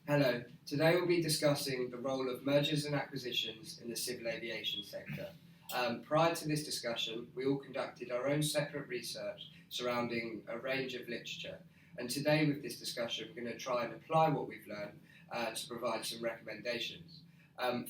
Hello, today we'll be discussing the role of mergers and acquisitions in the civil aviation sector. Prior to this discussion, we all conducted our own separate research surrounding a range of literature, and today with this discussion we're going to try and apply what we've learned to provide some recommendations.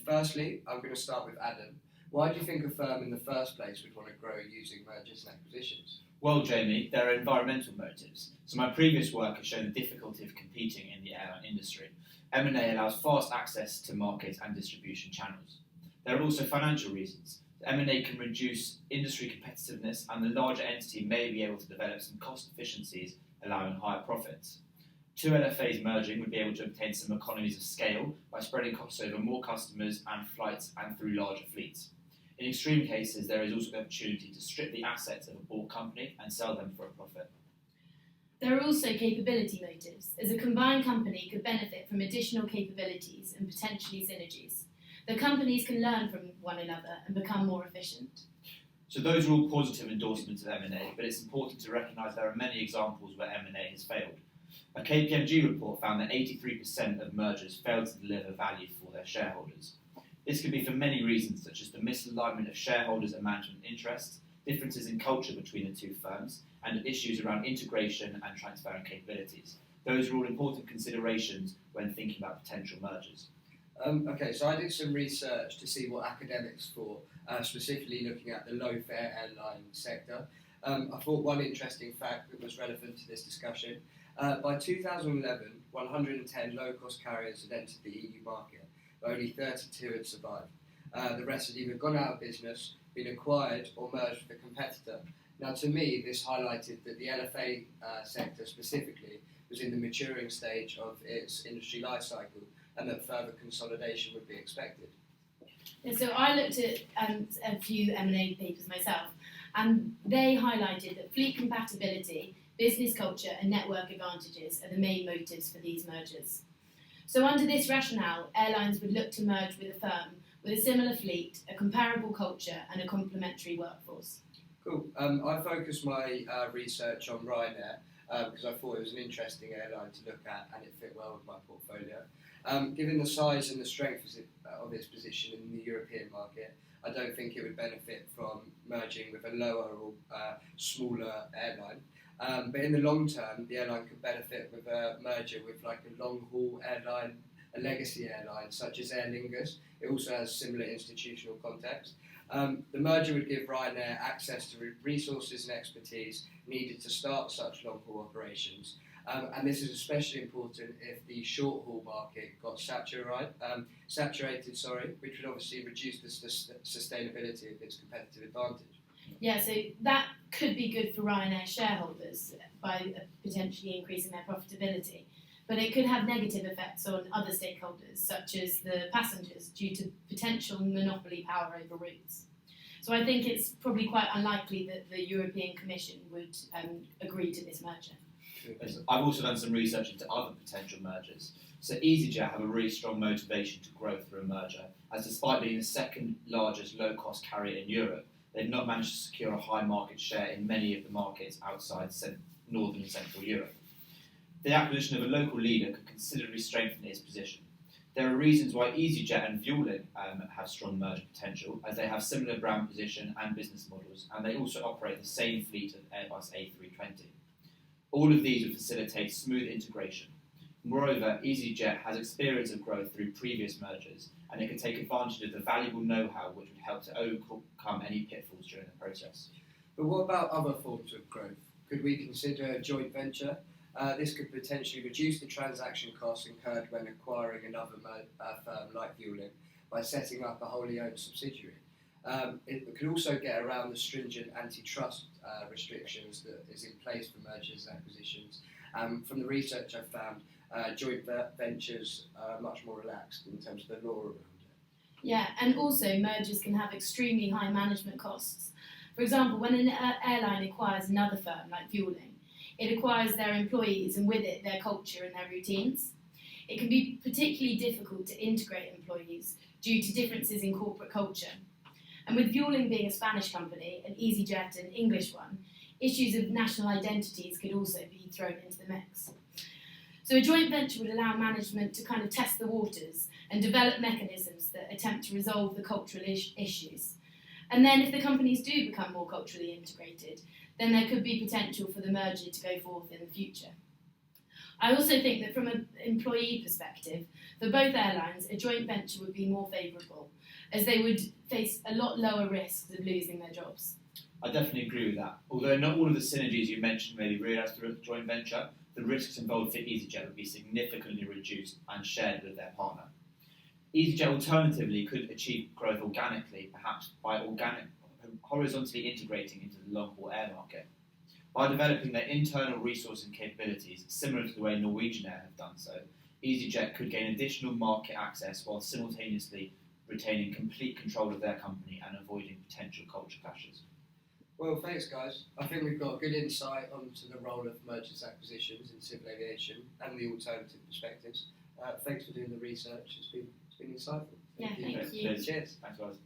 Firstly, I'm going to start with Adam. Why do you think a firm in the first place would want to grow using mergers and acquisitions? Well, Jamie, there are environmental motives. So my previous work has shown the difficulty of competing in the airline industry. M&A allows fast access to market and distribution channels. There are also financial reasons. M&A can reduce industry competitiveness and the larger entity may be able to develop some cost efficiencies, allowing higher profits. Two LFAs merging would be able to obtain some economies of scale by spreading costs over more customers and flights and through larger fleets. In extreme cases, there is also the opportunity to strip the assets of a bought company and sell them for a profit. There are also capability motives, as a combined company could benefit from additional capabilities and potentially synergies. The companies can learn from one another and become more efficient. So those are all positive endorsements of M&A, but it's important to recognise there are many examples where M&A has failed. A KPMG report found that 83% of mergers failed to deliver value for their shareholders. This could be for many reasons, such as the misalignment of shareholders and management interests, differences in culture between the two firms, and issues around integration and transferring capabilities. Those are all important considerations when thinking about potential mergers. So I did some research to see what academics thought, specifically looking at the low-fare airline sector. I thought one interesting fact that was relevant to this discussion. By 2011, 110 low-cost carriers had entered the EU market. Only 32 had survived. The rest had either gone out of business, been acquired, or merged with a competitor. Now, to me, this highlighted that the LFA sector specifically was in the maturing stage of its industry life cycle and that further consolidation would be expected. And so I looked at a few M&A papers myself, and they highlighted that fleet compatibility, business culture, and network advantages are the main motives for these mergers. So under this rationale, airlines would look to merge with a firm with a similar fleet, a comparable culture and a complementary workforce. Cool. I focused my research on Ryanair because I thought it was an interesting airline to look at and it fit well with my portfolio. Given the size and the strength of its position in the European market, I don't think it would benefit from merging with a lower or smaller airline. But in the long term, the airline could benefit with a merger with like a long-haul airline, a legacy airline such as Aer Lingus. It also has similar institutional context. The merger would give Ryanair access to resources and expertise needed to start such long-haul operations. And this is especially important if the short-haul market got saturated, which would obviously reduce the sustainability of its competitive advantage. Yeah, so that could be good for Ryanair shareholders by potentially increasing their profitability, but it could have negative effects on other stakeholders, such as the passengers, due to potential monopoly power over routes. So I think it's probably quite unlikely that the European Commission would agree to this merger. I've also done some research into other potential mergers. So EasyJet have a really strong motivation to grow through a merger, as despite being the second largest low-cost carrier in Europe, they've not managed to secure a high market share in many of the markets outside Northern and Central Europe. The acquisition of a local leader could considerably strengthen its position. There are reasons why EasyJet and Vueling have strong merger potential, as they have similar brand position and business models, and they also operate the same fleet of Airbus A320. All of these would facilitate smooth integration. Moreover, EasyJet has experience of growth through previous mergers, and it can take advantage of the valuable know-how which would help to overcome any pitfalls during the process. But what about other forms of growth? Could we consider a joint venture? This could potentially reduce the transaction costs incurred when acquiring another firm like Vueling by setting up a wholly owned subsidiary. It could also get around the stringent antitrust restrictions that is in place for mergers and acquisitions. From the research I've found, joint ventures are much more relaxed in terms of the law around it. Yeah, and also mergers can have extremely high management costs. For example, when an airline acquires another firm like Vueling, it acquires their employees and with it their culture and their routines. It can be particularly difficult to integrate employees due to differences in corporate culture. And with Vueling being a Spanish company and EasyJet an English one, issues of national identities could also be thrown into the mix. So a joint venture would allow management to kind of test the waters and develop mechanisms that attempt to resolve the cultural issues. And then if the companies do become more culturally integrated, then there could be potential for the merger to go forth in the future. I also think that from an employee perspective, for both airlines, a joint venture would be more favourable, as they would face a lot lower risks of losing their jobs. I definitely agree with that. Although not all of the synergies you mentioned may be realised through a joint venture, the risks involved for EasyJet would be significantly reduced and shared with their partner. EasyJet alternatively could achieve growth organically, perhaps by horizontally integrating into the long-haul air market. By developing their internal resource and capabilities, similar to the way Norwegian Air have done so, EasyJet could gain additional market access while simultaneously retaining complete control of their company and avoiding potential culture clashes. Well, thanks, guys. I think we've got a good insight onto the role of mergers and acquisitions in civil aviation and the alternative perspectives. Thanks for doing the research. It's been insightful. Thank you. Cheers. Thanks, guys.